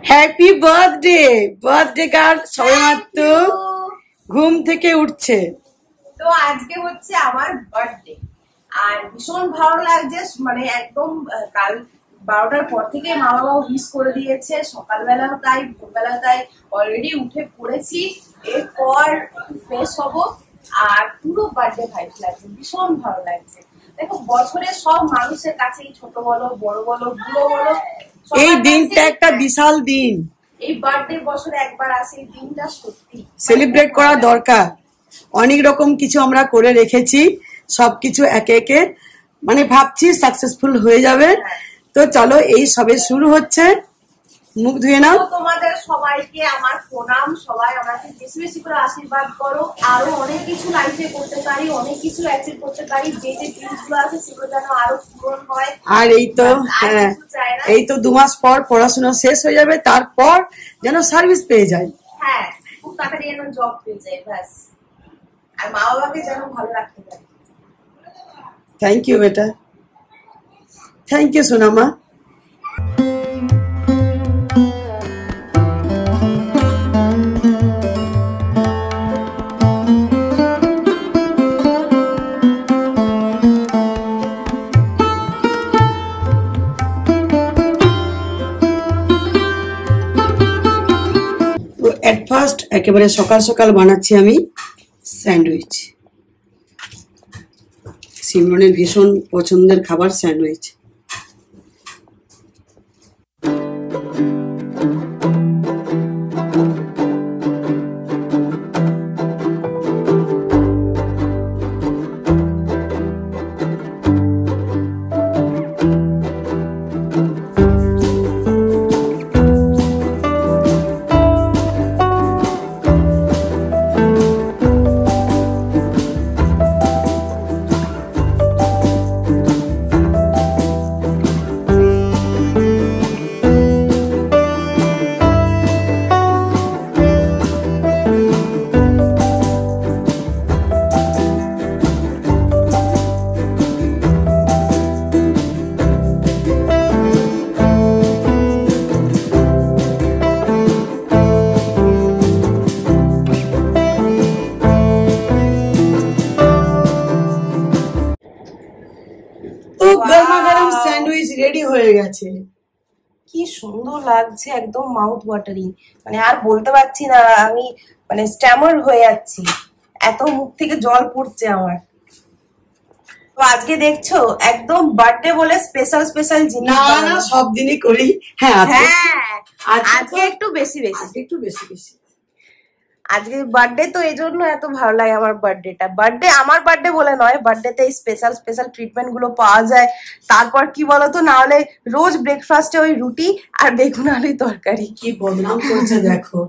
Happy birthday birthday girl সবে মাত্র ঘুম থেকে উঠছে। তো আজকে হচ্ছে আমার বার্থডে আর ভীষণ ভালো লাগছে, মানে একদম কাল 12টার পর থেকে মা বাবা উইশ করে দিয়েছে, সকালবেলাও তাই ভোরবেলাও তাই। অলরেডি উঠে পড়েছি, এরপর ফ্রেশ হব আর পুরো বার্থডে ভাইব লাগছে, ভীষণ ভালো লাগছে। দেখো বছরের সব মানুষের কাছেই, ছোট বলো বড় বলো বুড়ো বলো, এই দিনটা একটা বিশাল দিন। এই বার্থডে বছরে একবার আসে, এই দিনটা সত্যি সেলিব্রেট করা দরকার। অনেক রকম কিছু আমরা করে রেখেছি, সবকিছু একে একে মানে ভাবছি সাকসেসফুল হয়ে যাবে। তো চলো, এই সবে শুরু হচ্ছে, মুখ ধুয়ে নাও। তোমাদের সবাইকে আমার প্রণাম, সবাই আমাকে বেশি বেশি করে আশীর্বাদ করো, আরো অনেক কিছু লাইফে করতে পারি, অনেক কিছু অ্যাচিভ করতে পারি, যে যে ড্রিমগুলো আছে সেগুলো যেন আরো পূরণ হয়। আর এই তো এই তো 2 মাস পর পড়াশোনা শেষ হয়ে যাবে, তারপর যেন সার্ভিস পেয়ে যায়। হ্যাঁ, খুব তাড়াতাড়ি যেন জব পেয়ে যায়, ব্যাস। আর মা বাবাকে যেন ভালো রাখতে পারি। থ্যাংক ইউ বেটা, থ্যাংক ইউ সোনামা। এট ফার্স্ট একেবারে সকাল সকাল বানাচ্ছি আমি স্যান্ডউইচ। সিমরনের ভীষণ পছন্দের খাবার স্যান্ডউইচ। স্যান্ডউইচ রেডি হয়ে গেছে। কি সুন্দর লাগছে, একদম মাউথ ওয়াটারিং, মানে আর বলতে পারছি না, আমি মানে স্ট্যামার হয়ে যাচ্ছি, এত মুখ থেকে জল পড়ছে আমার। তো আজকে দেখছো একদম বার্থডে বলে স্পেশাল স্পেশাল জিনিস। না সব দিনই করি। হ্যাঁ আজকে একটু বেশি বেশি, একটু বেশি বেশি। আজকে বার্থডে তো এই জন্য এত ভালো লাগে আমার বার্থডেটা। আমার বার্থডে বলে নয়, বার্থডেতে স্পেশাল স্পেশাল ট্রিটমেন্ট গুলো পাওয়া যায়। তারপর কি বলতো, না হলে রোজ ব্রেকফাস্টে ওই রুটি আর বেগুন আলুর তরকারি। কি বদনাম করেছে দেখো।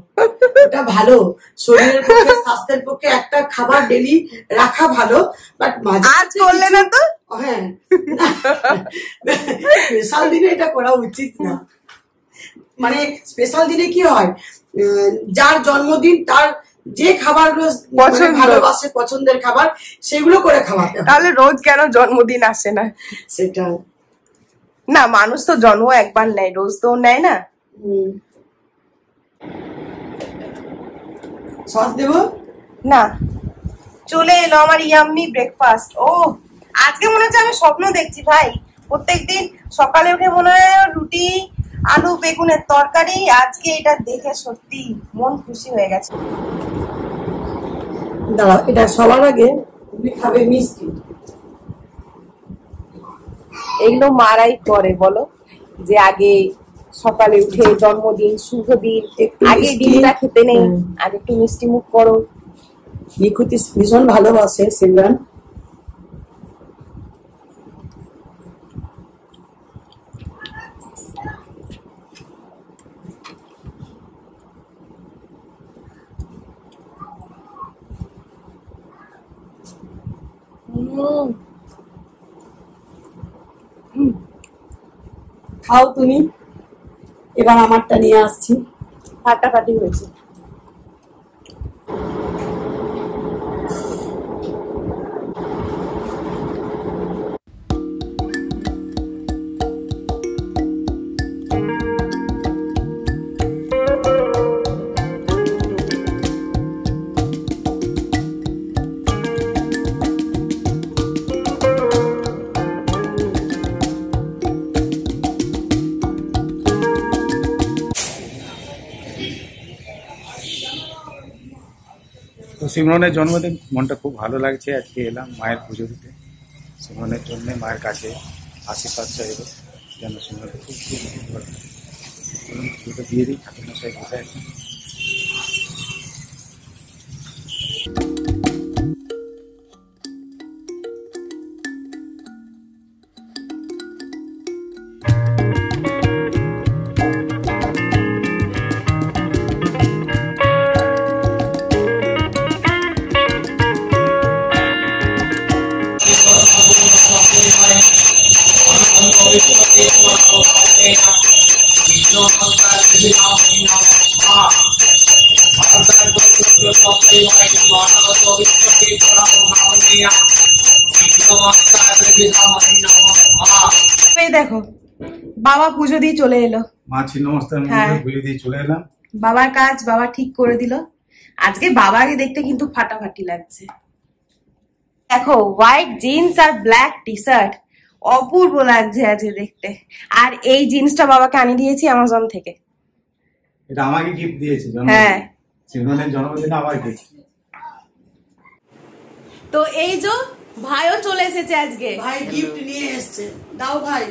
এটা ভালো, শরীরের পক্ষে স্বাস্থ্যের পক্ষে একটা খাবার ডেলি রাখা ভালো, বাট মাঝে আজ করলে না তো। হ্যাঁ, স্পেশাল দিনে এটা করা উচিত না। মানে স্পেশাল দিনে কি হয়, যার জন্মদিন তার যে খাবারগুলো ভালোবাসে, পছন্দের খাবার, সেগুলো করে খাওয়াতে হয়। তাহলে রোজ কেন জন্মদিন আসে না? সেটা না, মানুষ তো জন্ম একবার নেয়, রোজ তো নেয় না। সস দেব না। চলে এলো আমার ইয়াম্মি ব্রেকফাস্ট। ও আজকে মনে হচ্ছে আমি স্বপ্ন দেখছি ভাই। প্রত্যেকদিন সকালে উঠে মনে হয় রুটি আলু বেগুনের তরকারি, আজকে এটা দেখে সত্যি মন খুশি হয়ে গেছে। দাঁড়া, এটা সবার আগে তুমি খাবে মিষ্টি। এগুলো মারাই করে, বলো যে আগে সকালে উঠে জন্মদিন শুভ দিন, আগে ডিমটা খেতে নেই, আগে একটু মিষ্টি মুখ করো। নিকুতি ভীষণ ভালোবাসে সিমরান। খাও তুমি, এবার আমারটা নিয়ে আসছি। ফাটাফাটি হয়েছে। সিমরনের জন্মদিন, মনটা খুব ভালো লাগছে। আজকে এলাম মায়ের পুজো দিতে, সিমরনের জন্য মায়ের কাছে আশীর্বাদ চাইব যেন সিমরনকে খুব ভালো পুজোটা দিয়ে দিই। ঠাকুর মশাই বসে আছেন। দেখো বাবা পুজো দিয়ে চলে এলো, মা ছিন্নমস্তার পুজো দিয়ে চলে এলাম। বাবার কাজ বাবা ঠিক করে দিল। আজকে বাবাকে দেখতে কিন্তু ফাটাফাটি লাগছে। দেখো হোয়াইট জিন্স আর ব্ল্যাক টি শার্ট, অপূর্ব লাগছে আজকে দেখতে। আর এই জিন্সটা বাবাকে আনিয়ে দিয়েছি অ্যামাজন থেকে। এটা আমাকে গিফট দিয়েছে, হ্যাঁ সিমরনের জন্মদিনে আমার গিফট। তো এই যে ভাইও চলে এসেছে আজকে, ভাই গিফট নিয়ে এসেছে, দাও ভাই।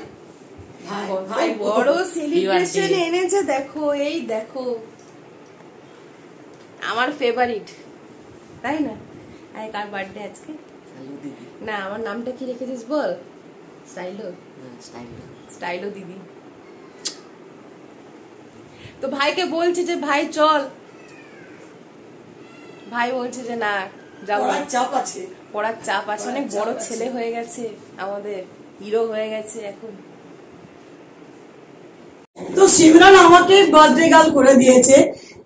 ভাই বড় সেলিব্রেশন এনেছে, দেখো এই দেখো আমার ফেভারিট, তাই না? আর কার বার্থডে আজকে? না আমার নামটা কি রেখেছিস বল? স্টাইলো। স্টাইলো দিদি। তো ভাইকে বলছে যে ভাই চল, ভাই বলছে যে না যাবো, চাপ আছে, পড়ার চাপ আছে, অনেক বড় ছেলে হয়ে গেছে, আমাদের হিরো হয়ে গেছে এখন। তো সিমরান আমাকে বার্থডে গার্ল করে দিয়েছে,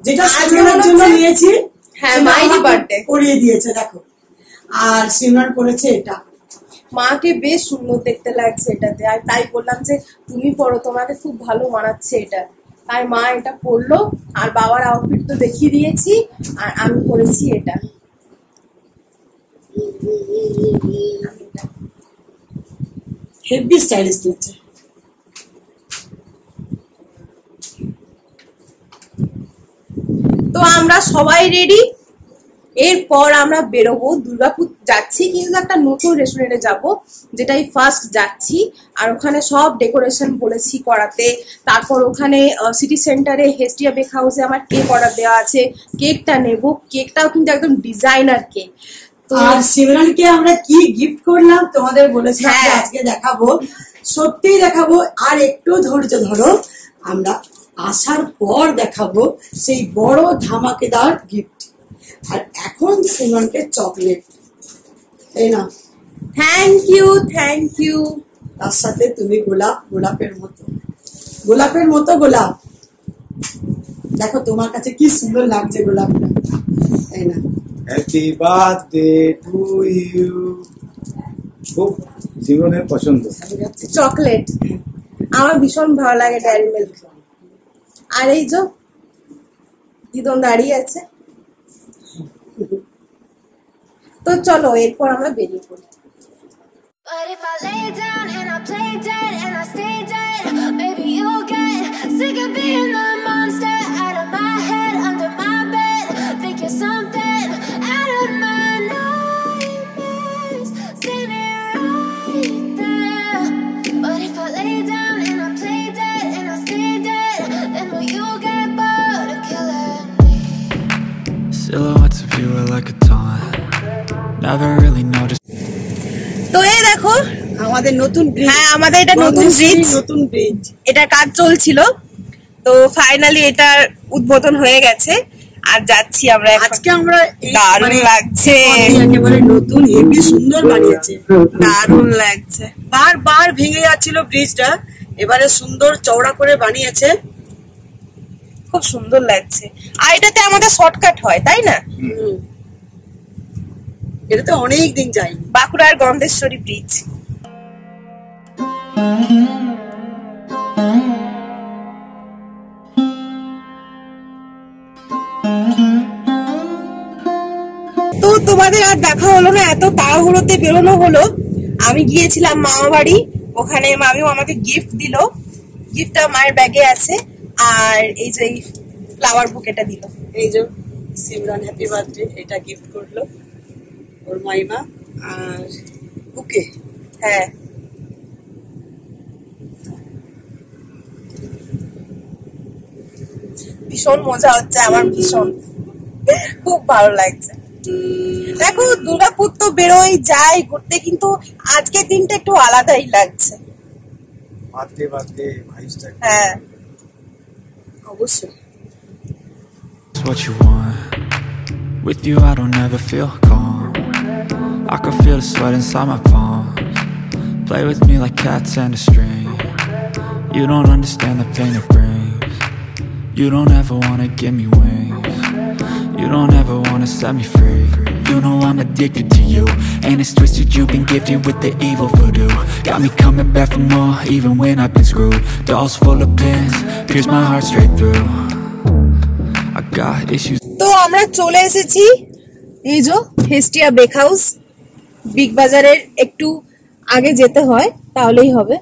যেটা সিমরানের জন্য নিয়েছি। হ্যাঁ মাইনি বার্থডে করিয়ে দিয়েছে, দেখো। আর সিমরান করেছে এটা। মাকে বেশ সুন্দর দেখতে লাগছে এটাতে, আর তাই বললাম যে তুমি পরো, তোমাকে খুব ভালো মানাচ্ছে এটা। তাই মা এটা পরলো, আর বাবার আউটফিট তো দেখিয়ে দিয়েছি, আর আমি পরেছি এটা। হেভি স্টাইলিশ লাগছে। তো আমরা সবাই রেডি, এরপর আমরা বেরোবো, দুর্গাপুর যাচ্ছি, কিন্তু একটা নতুন রেস্টুরেন্টে যাব, যেটাই ফার্স্ট যাচ্ছি। আর ওখানে সব ডেকোরেশন বলেছি করাতে। তারপর ওখানে সিটি সেন্টারে হেস্টিয়া বেক হাউসে আমার কেক অর্ডার দেওয়া আছে, কেকটা নেব। কেকটাও কিন্তু একদম ডিজাইনার কেক। তো আর সিমরানকে আমরা কি গিফট করলাম তোমাদের বলেছিলাম আজকে দেখাবো, সত্যিই দেখাবো। আর একটু ধৈর্য ধরো, আমরা আসার পর দেখাবো সেই বড় ধামাকেদার গিফট। আর এখন সিমরানকে চকলেট, তাই না? Thank you, thank you. তার সাথে তুমি গোলাপ, গোলাপের মতো, গোলাপের মতো গোলাপ। দেখো তোমার কাছে কি সুন্দর লাগছে গোলাপটা, তাই না? Happy birthday to you. খুব জীবনের পছন্দ চকলেট, আমার ভীষণ ভালো লাগে ডেয়ারি মিল্ক। আর এই যে দিদন দাঁড়িয়ে আছে। তো চলো এরপর আমরা বেরিয়ে পড়ি। But if I lay down and I play dead and I stay dead, baby you'll get sick of being the monster out of my head, under my bed. Think you're something out of my nightmares, standing right there. But if I lay down and I play dead and I stay dead, then will you get bored of killing me? Silhouettes of you are like a taunt. Never really noticed. তো এই দেখো আমাদের নতুন bridge. হ্যাঁ আমাদের এটা নতুন bridge, নতুন ব্রিজ, এটা কাজ চলছিল, তো ফাইনালি এটার উদ্বোধন হয়ে গেছে। আর যাচ্ছি আমরা আজকে আমরা। দারুণ লাগছে, একেবারে নতুন হেভি সুন্দর বানিয়েছে, দারুণ লাগছে। বারবার ভেঙে যাচ্ছিল ব্রিজটা, এবারে সুন্দর চওড়া করে বানিয়েছে, খুব সুন্দর লাগছে। আর এটাতে আমাদের শর্টকাট হয়, তাই না? এটাতে অনেক দিন যায়নি। বাঁকুড়ার গন্ধেশ্বরী ব্রিজ। তো তোমাদের আর দেখা হলো না, এত তাড়াহুড়োতে বেরোনো হলো। আমি গিয়েছিলাম মামা বাড়ি, ওখানে মামিও আমাকে গিফট দিল, গিফটটা মায়ের ব্যাগে আছে। আর এই যে ফ্লাওয়ার বুকেটা দিল, এই যে সিমরান হ্যাপি বার্থডে এটা গিফট করলো ওর মাইমা। আর বুকে হ্যাঁ ভীষণ মজা হচ্ছে আমার, ভীষণ খুব ভালো লাগছে। দেখো দুর্গাপুর তো বেরোই যাই ঘুরতে, কিন্তু আজকের দিনটা একটু আলাদাই লাগছে। হ্যাঁ অবশ্যই। It's what you want. With you I don't ever feel calm. I can feel the sweat inside my palms. Play with me like cats and a string. You don't understand the pain it brings. You don't ever wanna give me wings. You don't ever wanna set me free. You know I'm addicted to you, and it's twisted, you've been gifted with the evil voodoo. Got me coming back for more, even when I've been screwed. Dolls full of pins, pierce my heart straight through. I got issues. তো আমরা চলে এসেছি এই যে Hestia bake house. Big বাজারের একটু আগে যেতে হয়, তাহলেই হবে।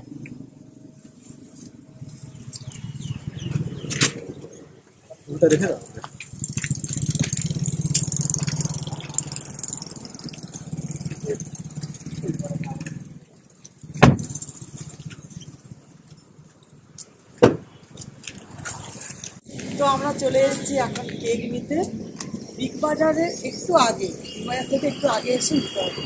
তো আমরা চলে এসেছি এখন কেক নিতে বিগ বাজারে একটু আগে, বিগ বাজার থেকে একটু আগে এসে নিতে হবে।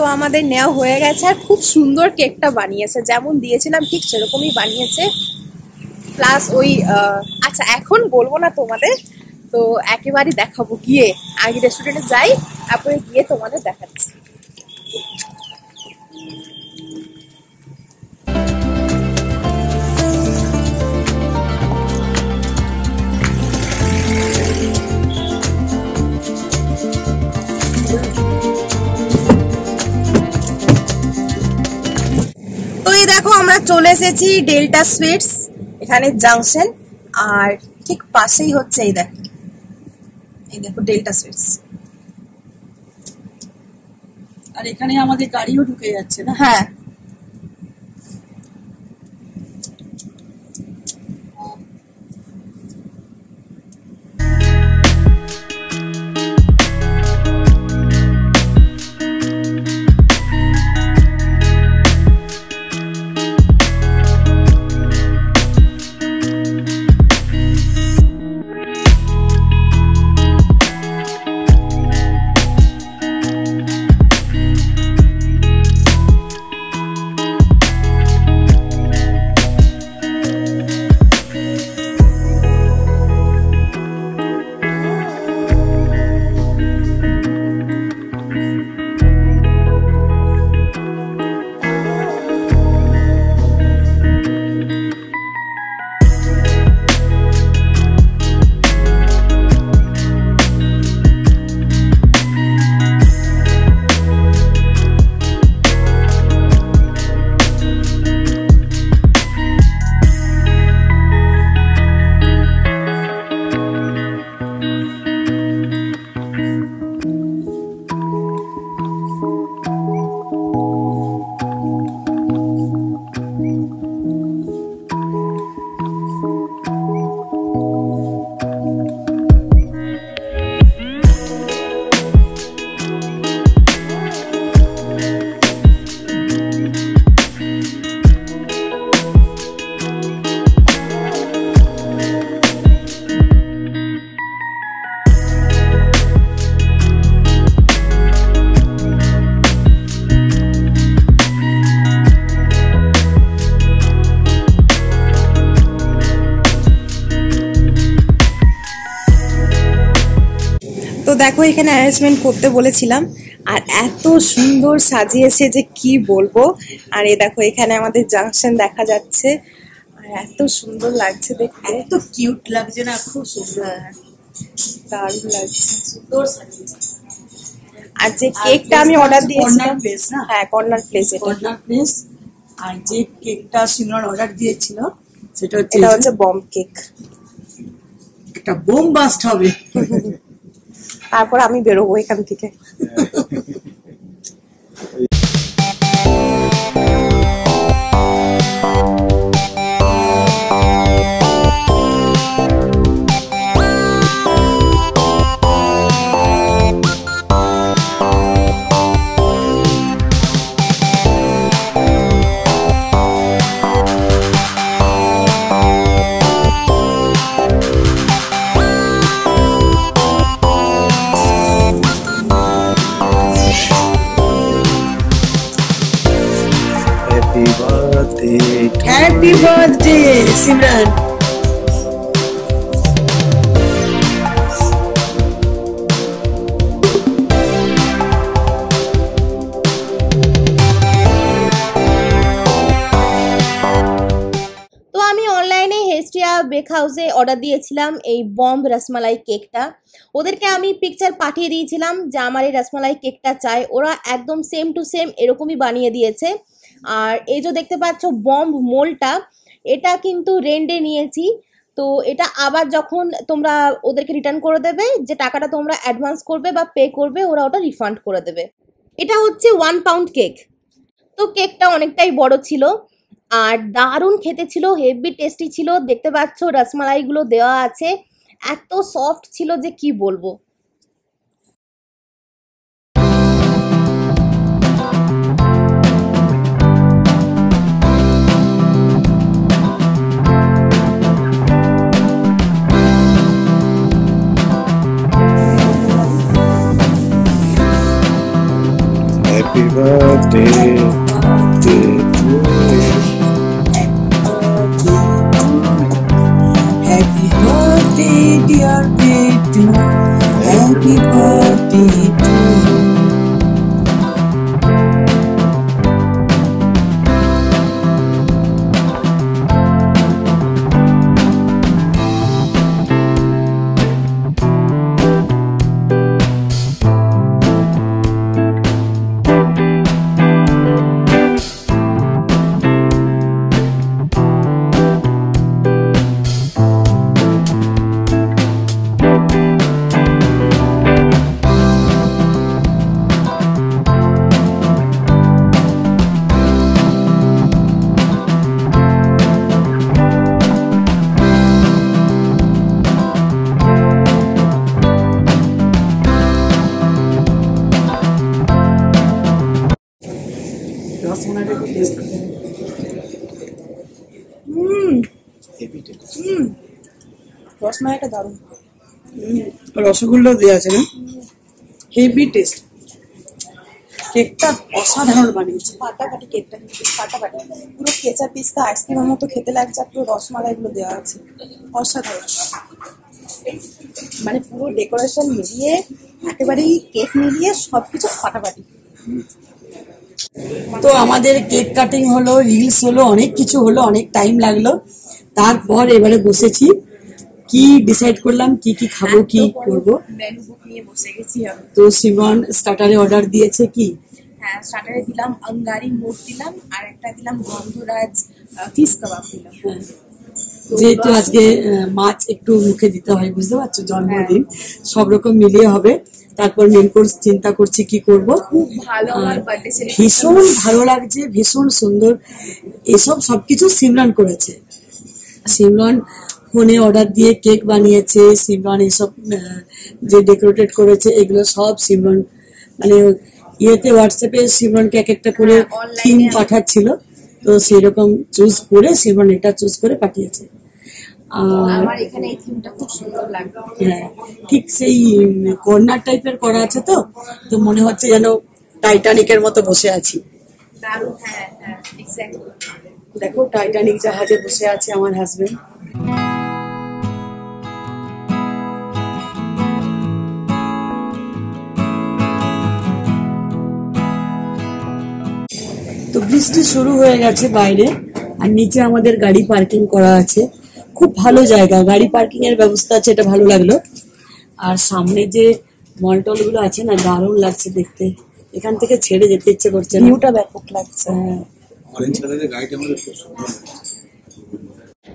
তো আমাদের নেওয়া হয়ে গেছে, আর খুব সুন্দর কেকটা বানিয়েছে, যেমন দিয়েছিলাম ঠিক সেরকমই বানিয়েছে। প্লাস ওই আচ্ছা এখন বলবো না তোমাদের, তো একেবারে দেখাবো গিয়ে, আগে রেস্টুরেন্টে যাই তারপরে গিয়ে তোমাদের দেখাচ্ছি। দেখো আমরা চলে এসেছি ডেল্টা সুইটস, এখানে জাংশন, আর ঠিক পাশেই হচ্ছে এই দেখো ডেল্টা সুইটস। আর এখানে আমাদের গাড়িও ঢুকে যাচ্ছে না? হ্যাঁ দেখো এখানে অ্যারেঞ্জমেন্ট করতে বলেছিলাম, আর এত সুন্দর সাজিয়েছে যে কি বলবো। আর এই দেখো এখানে আমাদের জাংশন দেখা যাচ্ছে, আর এত সুন্দর লাগছে দেখতে, এত কিউট লাগছে না, খুব সুন্দর, দারুণ লাগছে। সুন্দর সাজিয়েছে। আর যে কেকটা আমি অর্ডার দিয়েছিলাম, প্লেস না, হ্যাঁ কর্নার প্লেস, এটা কর্নার প্লেস। আর যে কেকটা সিমরন অর্ডার দিয়েছিল সেটা হচ্ছে বম্ব কেক। একটা বোম বাস্ট হবে। তারপর আমি বেরোবো এখান থেকে। Happy birthday Simran. তো আমি অনলাইনে হেস্টিয়া বেক হাউসে অর্ডার দিয়েছিলাম এই বম্ব রসমালাই কেকটা। ওদেরকে আমি পিকচার পাঠিয়ে দিয়েছিলাম যে আমার এই রসমালাই কেকটা চাই, ওরা একদম সেম টু সেম এরকমই বানিয়ে দিয়েছে। আর এই যে দেখতে পাচ্ছ বম্ব মোলটা, এটা কিন্তু রেন্টে নিয়েছি। তো এটা আবার যখন তোমরা ওদেরকে রিটার্ন করে দেবে, যে টাকাটা তোমরা অ্যাডভান্স করবে বা পে করবে, ওরা ওটা রিফান্ড করে দেবে। এটা হচ্ছে 1 পাউন্ড কেক। তো কেকটা অনেকটাই বড় ছিল আর দারুণ খেতে ছিল, হেভি টেস্টি ছিল। দেখতে পাচ্ছ রসমালাইগুলো দেওয়া আছে, এত সফট ছিল যে কি বলবো। Happy birthday to you. Happy birthday dear Betu, happy birthday to you. রসমালাইটা দারুণ। রসগোল্লা দেওয়া আছে না, হেভি টেস্ট। কেকটা অসাধারণ বানিয়েছে, ফাটাফাটি কেকটা, কিন্তু ফাটাফাটি, পুরো কেঁচা পিস্তা আইসক্রিমের মতো খেতে লাগছে। পুরো রসমালাইগুলো দেওয়া আছে, অসাধারণ। মানে পুরো ডেকোরেশন মিলিয়ে, একেবারেই কেক মিলিয়ে সবকিছু ফাটাফাটি। তো আমাদের কেক কাটিং হলো, রিলস হলো, অনেক কিছু হলো, অনেক টাইম লাগলো। তারপর এবারে বসেছি, কি ডিসাইড করলাম কি কি খাবো, কি করবো। মেনু বুক নিয়ে বসে গেছি আমি। তো সিমরন স্টার্টারে অর্ডার দিয়েছে কি, হ্যাঁ স্টার্টারে দিলাম আঙ্গারি মোট দিলাম, আর একটা দিলাম গন্ধরাজ ফিশ কাবাব দিলাম। যেহেতু আজকে মাছ একটু মুখে দিতে হয়, বুঝতে পারছো, জন্মদিন, সব রকম মিলিয়ে হবে। তারপর মেন কোর্স চিন্তা করছি কি করব। খুব ভালো, আমার বার্থডে সেলিব্রেশন ভীষণ ভালো লাগছে, ভীষণ সুন্দর। এসব সবকিছু সিমরন করেছে। সিমরন ফোনে অর্ডার দিয়ে কেক বানিয়েছে, সিমরন এসব যে ডেকোরেটেড করেছে এগুলো সব সিমরন, মানে ইয়েতে হোয়াটসঅ্যাপে সিমরনকে এক একটা করে থিম পাঠাচ্ছিল, তো সেরকম চুজ করে সিমরন এটা চুজ করে পাঠিয়েছে। আর আমার এখানে এই থিমটা খুব সুন্দর লাগলো। হ্যাঁ, ঠিক সেই কর্নার টাইপের করা আছে, তো তো মনে হচ্ছে যেন টাইটানিকের মতো বসে আছি। দারুণ, হ্যাঁ হ্যাঁ এক্স্যাক্টলি। দেখো টাইটানিক জাহাজে বসে আছে আমার হাজবেন্ড। তো বৃষ্টি শুরু হয়ে গেছে বাইরে, আর নিচে আমাদের গাড়ি পার্কিং করা আছে। খুব ভালো জায়গা, গাড়ি পার্কিং এর ব্যবস্থা আছে, এটা ভালো লাগলো। আর সামনে যে মল টল গুলো আছে না, দারুণ লাগছে দেখতে। এখান থেকে ছেড়ে যেতে ইচ্ছে করছে, ভিউটা ব্যাপক লাগছে।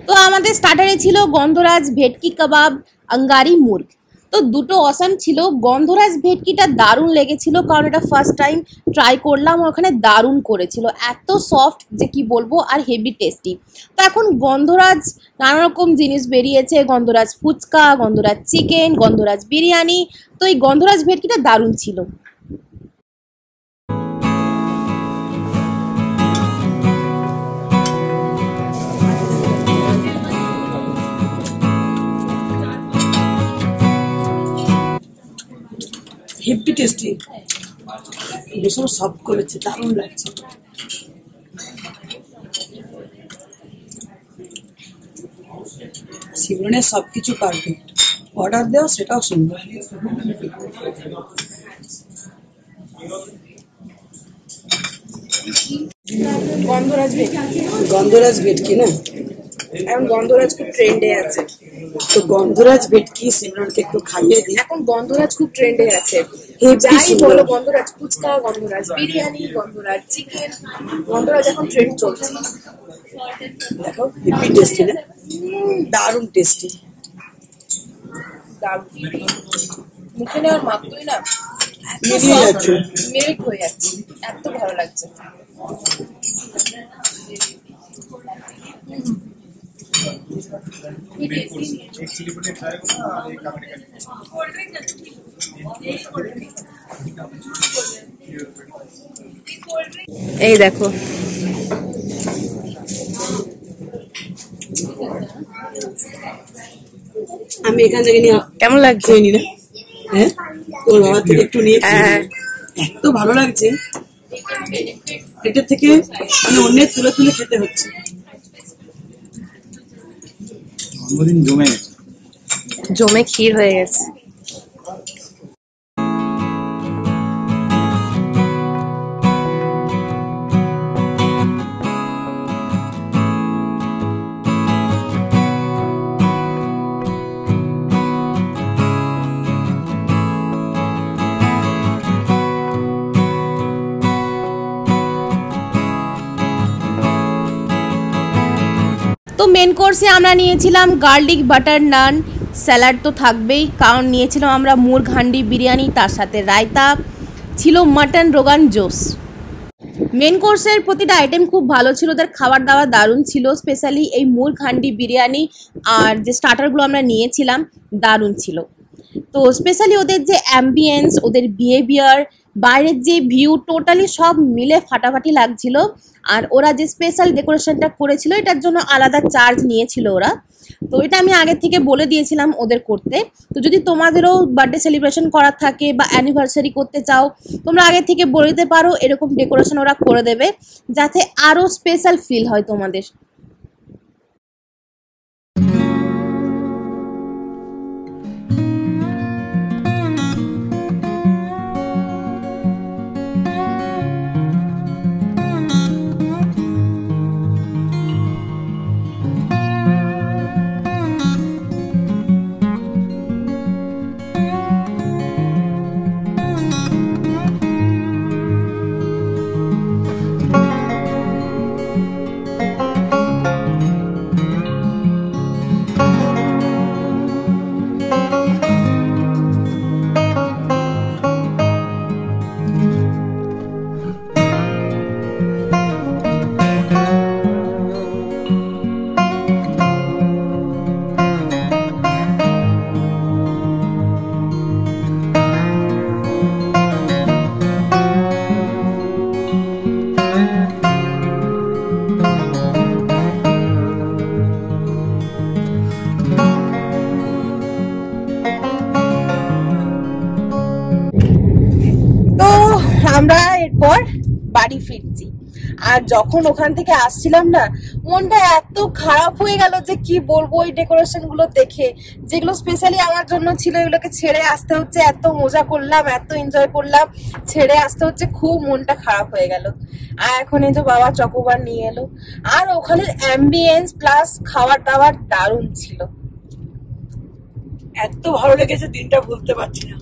তো আমাদের স্টার্টারে ছিল গন্ধরাজ ভেটকি কাবাব, আঙ্গারি মুর্গ। তো দুটো অসাম ছিল। গন্ধরাজ ভেটকিটা দারুণ লেগেছিল, কারণ এটা ফার্স্ট টাইম ট্রাই করলাম, ওখানে দারুণ করেছিল, এত সফট যে কি বলবো, আর হেভি টেস্টি। তো এখন গন্ধরাজ নানা রকম জিনিস বেরিয়েছে, গন্ধরাজ ফুচকা, গন্ধরাজ চিকেন, গন্ধরাজ বিরিয়ানি। তো এই গন্ধরাজ ভেটকিটা দারুণ ছিল। হেভি টেস্টি, ভীষণ সফট করেছে, দারুণ লাগছে। সিমরনের সবকিছু পারফেক্ট, অর্ডার দেওয়া সেটাও সুন্দর। গন্ধরাজ ভেটকি না, এখন গন্ধরাজ খুব ট্রেন্ডে আছে। তো গন্ধরাজ ভেটকি সিমরনকে একটু খাইয়ে দিই। এখন গন্ধরাজ খুব ট্রেন্ডে আছে, যাই বলো, গন্ধরাজ ফুচকা, গন্ধরাজ বিরিয়ানি, গন্ধরাজ চিকেন, গন্ধরাজ এখন ট্রেন্ড চলছে। দেখো হেভি টেস্টি না, দারুণ টেস্টি। মুখে নেওয়ার মাত্রই না মিলিয়ে যাচ্ছে, মেল্ট হয়ে যাচ্ছে, এত ভালো লাগছে। এই দেখো, আমি এখান থেকে নিয়ে কেমন লাগছে? নি না, হ্যাঁ তোর বাবা থেকে একটু নিয়ে এত ভালো লাগছে, এটার থেকে মানে অন্যের তুলে তুলে খেতে হচ্ছে। জন্মদিন জমে ক্ষীর হয়ে গেছে। তো মেন কোর্সে আমরা নিয়েছিলাম গার্লিক বাটার নান, স্যালাড তো থাকবেই, কারণ নিয়েছিলাম আমরা মুর্গ হান্ডি বিরিয়ানি, তার সাথে রায়তা ছিল, মাটন রোগান জোস। মেন কোর্সের প্রতিটা আইটেম খুব ভালো ছিল, ওদের খাবার দাবার দারুণ ছিল, স্পেশালি এই মুর্গ হান্ডি বিরিয়ানি আর যে স্টার্টারগুলো আমরা নিয়েছিলাম দারুণ ছিল। তো স্পেশালি ওদের যে অ্যাম্বিয়েন্স, ওদের বিহেভিয়ার, বাইরের যে ভিউ, টোটালি সব মিলে ফাটাফাটি লাগছিল। আর ওরা যে স্পেশাল ডেকোরেশনটা করেছিল, এটার জন্য আলাদা চার্জ নিয়েছিল ওরা। তো এটা আমি আগে থেকে বলে দিয়েছিলাম ওদের করতে। তো যদি তোমাদেরও বার্থডে সেলিব্রেশন করার থাকে বা অ্যানিভার্সারি করতে চাও, তোমরা আগে থেকে বলে দিতে পারো, এরকম ডেকোরেশন ওরা করে দেবে, যাতে আরও স্পেশাল ফিল হয় তোমাদের। আমরা এরপর বাড়ি ফিরছি। আর যখন ওখান থেকে আসছিলাম না, মনটা এত খারাপ হয়ে গেল যে কি বলবো। ওই ডেকোরেশন গুলো দেখে, যেগুলো স্পেশালি আমার জন্য ছিল, এগুলোকে ছেড়ে আসতে হচ্ছে। এত মজা করলাম, এত এনজয় করলাম, ছেড়ে আসতে হচ্ছে, খুব মনটা খারাপ হয়ে গেল। আর এখন এই যে বাবা চকোবার নিয়ে এলো। আর ওখানে অ্যাম্বিয়েন্স প্লাস খাবার দাবার দারুণ ছিল। এত ভালো লেগেছে, দিনটা ভুলতে পারছি না।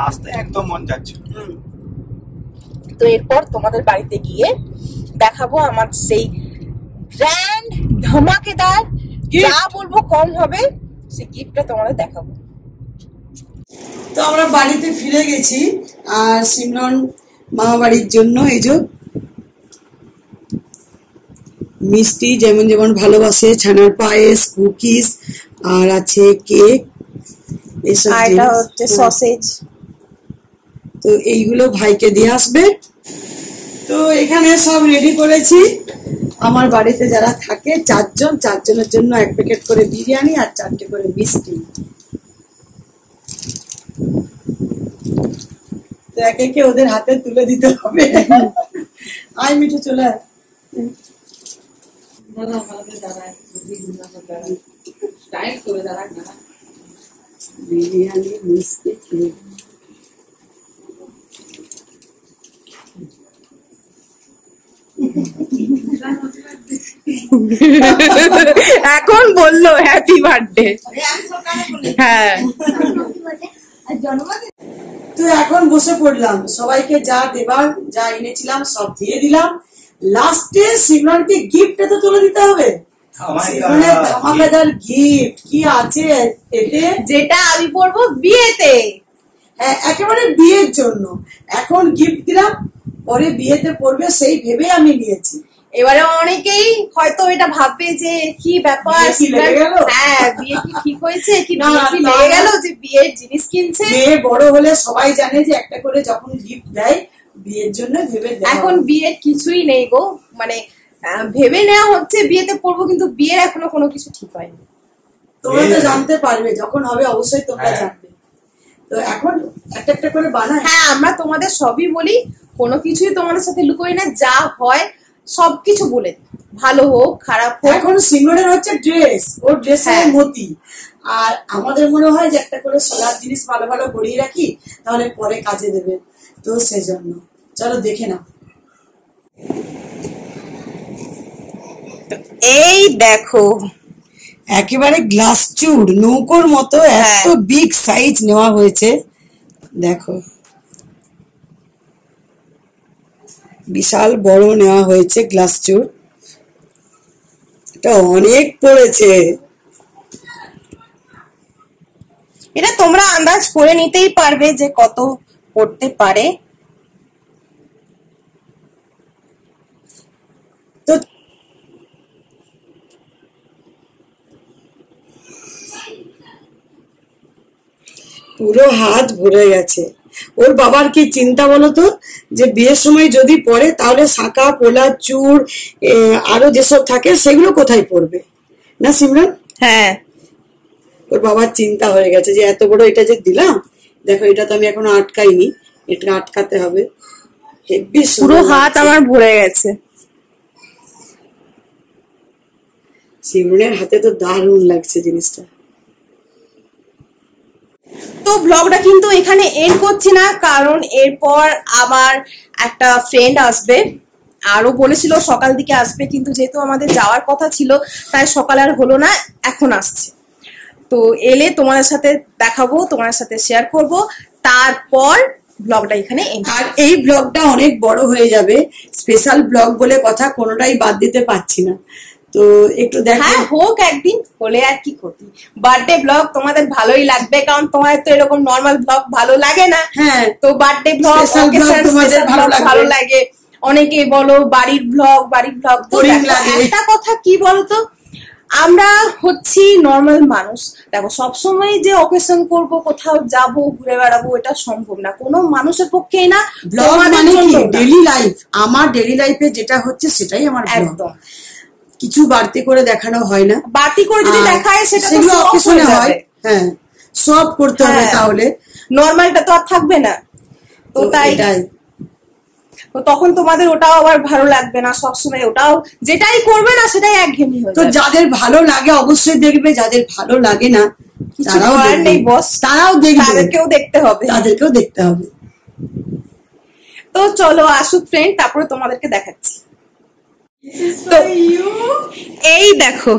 আসতে একদম মন যাচ্ছে। তো এরপর তোমাদের বাড়িতে গিয়ে দেখাবো আমার সেই গ্র্যান্ড ধামাকেদার, যা বলবো কম হবে, সেই গিফটটা তোমাদের দেখাবো। তো আমরা বাড়িতে ফিরে গেছি, আর সিমরন মামা বাড়ির জন্য এই যে মিষ্টি যেমন যেমন ভালোবাসে, ছানার পায়েস, কুকিজ, আর আছে কেক, এসব এটা হচ্ছে সসেজ। তো এইগুলো ভাইকে দিয়ে আসবে। তো এখানে সব রেডি করেছি। আমার বাড়িতে যারা থাকে 4 জন, 4 জনের জন্য 1 প্যাকেট করে বিরিয়ানি আর 4টে করে মিষ্টি। তো একে একে ওদের হাতে তুলে দিতে হবে। আয় মিঠু, চলে আয়। বিরিয়ানি, মিষ্টি, কেক। এখন বললো হ্যাপি বার্থডে। হ্যাঁ, তো এখন বসে পড়লাম, সবাইকে যা দেবার, যা এনেছিলাম সব দিয়ে দিলাম। লাস্টে সিমরনকে গিফট তো তুলে দিতে হবে। সিমরনের ধামাকাদার গিফট কি আছে এতে, যেটা আমি পরবো বিয়েতে। হ্যাঁ, একেবারে বিয়ের জন্য। এখন গিফট দিলাম, পরে বিয়েতে পড়বে সেই ভেবে আমি নিয়েছি। এবারে অনেকেই হয়তো এটা ভাববে যে কি ব্যাপার, বিয়ে কি লেগে গেল? হ্যাঁ বিয়ে কি ঠিক হয়েছে, কি না, বিয়ে কি না, লেগে না। গেল যে বিয়ের জিনিস কিনছে। মেয়ে বড় হলে সবাই জানে যে একটা করে যখন গিফট দেয় বিয়ের জন্য ভেবে দেয়। এখন বিয়ের কিছুই নেই গো, মানে ভেবে নেওয়া হচ্ছে বিয়েতে পড়বো, কিন্তু বিয়ের এখনো কোনো কিছু ঠিক হয়নি। তোমরা তো জানতে পারবে, যখন হবে অবশ্যই তোমরা জানবে। তো এখন একটা একটা করে বানায়। হ্যাঁ, আমরা তোমাদের সবই বলি, কোনো কিছুই তোমাদের সাথে লুকোই না, যা হয় সবকিছু বলে দিই, ভালো হোক খারাপ হোক। এখন সিমরনের হচ্ছে ড্রেস, ওর ড্রেসের মতি। আর আমাদের মনে হয় যে একটা করে সোনার জিনিস ভালো ভালো গড়িয়ে রাখি, তাহলে পরে কাজে দেবে। তো সেজন্য চলো দেখে নাও। এই দেখো, একেবারে গ্লাস চুড় নৌকোর মতো এত বিগ সাইজ নেওয়া হয়েছে। দেখো, বিশাল বড় নেওয়া হয়েছে গ্লাস চুড়। এটা অনেক পড়েছে। এটা তোমরা আন্দাজ করে নিতেই পারবে যে কত পড়তে পারে। তো পুরো হাত ভরে গেছে। ওর বাবার কি চিন্তা বলতো, যে বিয়ের সময় যদি পড়ে তাহলে শাঁখা পোলা চূড় আরো যেসব থাকে সেগুলো কোথায় পড়বে না সিমরন? হ্যাঁ, ওর বাবার চিন্তা হয়ে গেছে যে এত বড় এটা যে দিলাম, দেখো এটা তো আমি এখনো আটকাইনি, এটা আটকাতে হবে। হেব্বি পুরো হাত আমার ভরে গেছে। সিমরনের হাতে তো দারুণ লাগছে জিনিসটা। তো ব্লগটা কিন্তু এখানে এন্ড করছি না, কারণ এরপর আবার একটা ফ্রেন্ড আসবে। আরো বলেছিল সকাল দিকে আসবে, কিন্তু যেহেতু আমাদের যাওয়ার কথা ছিল তাই সকাল আর হলো না, এখন আসছে। তো এলে তোমাদের সাথে দেখাবো, তোমাদের সাথে শেয়ার করব, তারপর ব্লগটা এখানে এন্ড। আর এই ব্লগটা অনেক বড় হয়ে যাবে, স্পেশাল ব্লগ বলে কথা, কোনোটাই বাদ দিতে পারছি না। তো একটু দেখা হোক, একদিন হলে আর কি ক্ষতি। বার্থডে ব্লগ তোমাদের ভালোই লাগবে, কারণ তোমাদের তো এরকম নর্মাল ব্লগ ভালো লাগে না। হ্যাঁ, তো বার্থডে ব্লগ তোমাদের ভালো লাগে। অনেকেই বলো বাড়ির ব্লগ, তো একটা কথা কি বলতো, আমরা হচ্ছি নর্মাল মানুষ। দেখো, সবসময় যে অকেশন করব, কোথাও যাব, ঘুরে বেড়াবো, এটা সম্ভব না কোনো মানুষের পক্ষেই না। ব্লগ মানে ডেইলি লাইফ, আমার ডেইলি লাইফে যেটা হচ্ছে সেটাই আমার একদম। কিছু বাড়তি করে দেখানো হয় না, বাড়তি করে যদি দেখায় সেটা সেগুলো অকেশনে হয়। হ্যাঁ, সব করতে হবে, তাহলে নর্মালটা তো আর থাকবে না। তো তাই তো তখন তোমাদের ওটাও আবার ভালো লাগবে না, সবসময় ওটাও যেটাই করবে না সেটাই একঘেয়েমি হয়ে তো যাবে। যাদের ভালো লাগে অবশ্যই দেখবে, যাদের ভালো লাগে না কিছু তারাও করার দেখবে। নেই বস, তারাও দেখবে, তাদেরকেও দেখতে হবে। তাদেরকেও দেখতে হবে। তো চলো আসুক ফ্রেন্ড, তারপরে তোমাদেরকে দেখাচ্ছি। তো এই দেখো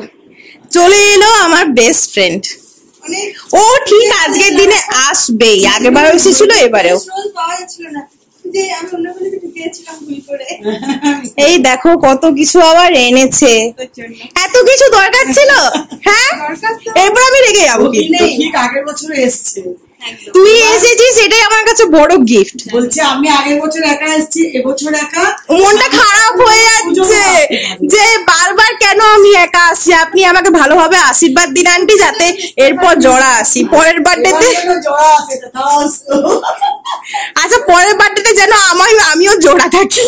চলে এলো আমার বেস্ট ফ্রেন্ড। ও ঠিক আজকের দিনে আসবেই, আগেরবারও এসেছিল এবারেও। এই দেখো কত কিছু আবার এনেছে, এত কিছু দরকার ছিল? হ্যাঁ এরপর আমি রেগে যাবো। ঠিক আগের বছর এসছে, তুই এসেছিস এটাই আমার কাছে বড় গিফট। বলছে আমি আগের বছর একা এসেছি, এবছর একা। মনটা খারাপ হয়ে যাচ্ছে যে বারবার কেন আমি একা আসি। আপনি আমাকে ভালোভাবে আশীর্বাদ দিন আন্টি, যাতে এরপর জোড়া আসি পরের বার্থডেতে। আচ্ছা পরের বার্থডেতে যেন আমিও জোড়া থাকি।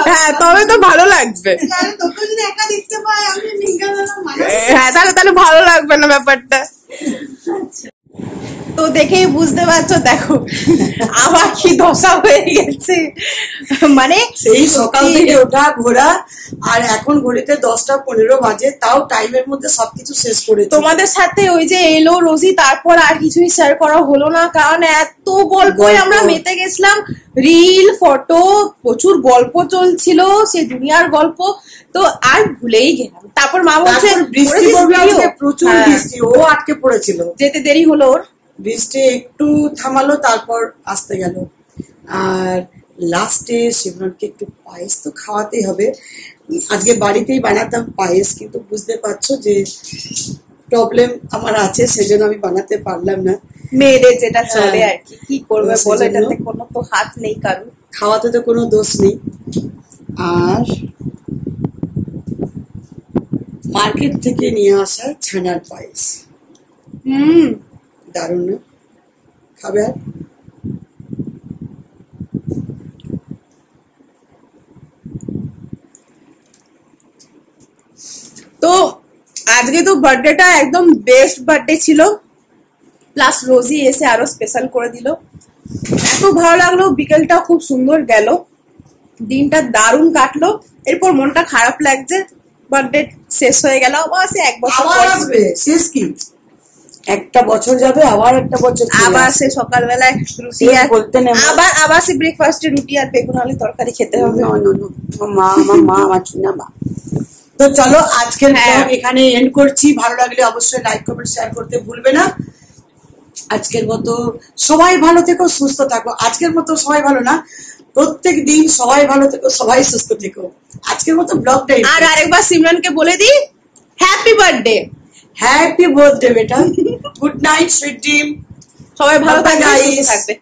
হ্যাঁ তবে তো ভালো লাগবে। হ্যাঁ তাহলে ভালো লাগবে না ব্যাপারটা। তো দেখেই বুঝতে পারছো, দেখো আবার কি দশা হয়ে গেছে। মানে সেই সকাল থেকে ওঠা ঘোরা, আর এখন ঘড়িতে 10টা 15 বাজে, তাও টাইমের মধ্যে সবকিছু শেষ করে তোমাদের সাথে ওই যে এলো রোজি, তারপর আর কিছুই শেয়ার করা হলো না, কারণ এত গল্পই আমরা মেতে গেছিলাম। রিল ফটো প্রচুর গল্প চলছিল, সেই দুনিয়ার গল্প, তো আর ভুলেই গেলাম। তারপর মা বলছে বৃষ্টি পড়বে আজকে, প্রচুর বৃষ্টি, ও আটকে পড়েছিল, যেতে দেরি হলো ওর। বৃষ্টি একটু থামালো, তারপর আসতে গেল। আর লাস্টে সিমরনকে একটু পায়েস তো খাওয়াতেই হবে। আজকে বাড়িতেই বানাতাম পায়েস, কিন্তু বুঝতে পারছো যে প্রবলেম আমার আছে, সেজন্য আমি বানাতে পারলাম না। মেয়েদের যেটা চলে আর কি করবে বলো, এটাতে কোনো তো হাত নেই কারণ, খাওয়াতে তো কোনো দোষ নেই। আর মার্কেট থেকে নিয়ে আসা ছানার পায়েস, দারুণ না? খাবে? আর তো আজকে তো বার্থডেটা একদম বেস্ট বার্থডে ছিল, প্লাস রোজি এসে আরো স্পেশাল করে দিল। এত ভালো লাগলো, বিকেলটা খুব সুন্দর গেল, দিনটা দারুণ কাটলো। এরপর মনটা খারাপ লাগছে, বার্থডে শেষ হয়ে গেল, আবার সে এক বছর আবার আসবে। শেষ কি? একটা বছর যাবে, আবার একটা বছর, আবার সে সকালবেলায় রুটি আর আবার সে ব্রেকফাস্টে রুটি আর বেগুন আলু তরকারি খেতে হবে। মা আমার চুনা মা। তো চলো আজকের ব্লগ এখানে এন্ড করছি। ভালো লাগলে অবশ্যই লাইক কমেন্ট শেয়ার করতে ভুলবে না। আজকের মতো সবাই ভালো থেকো, সুস্থ থাকো। আজকের মতো সবাই ভালো না, প্রত্যেক দিন সবাই ভালো থেকো, সবাই সুস্থ থেকো। আজকের মতো ব্লগটা আর আরেকবার সিমরানকে বলে দিই হ্যাপি বার্থডে। হ্যাপি বার্থডে বেটা। Good night sweet dream. সবাই ভালো থাকবে।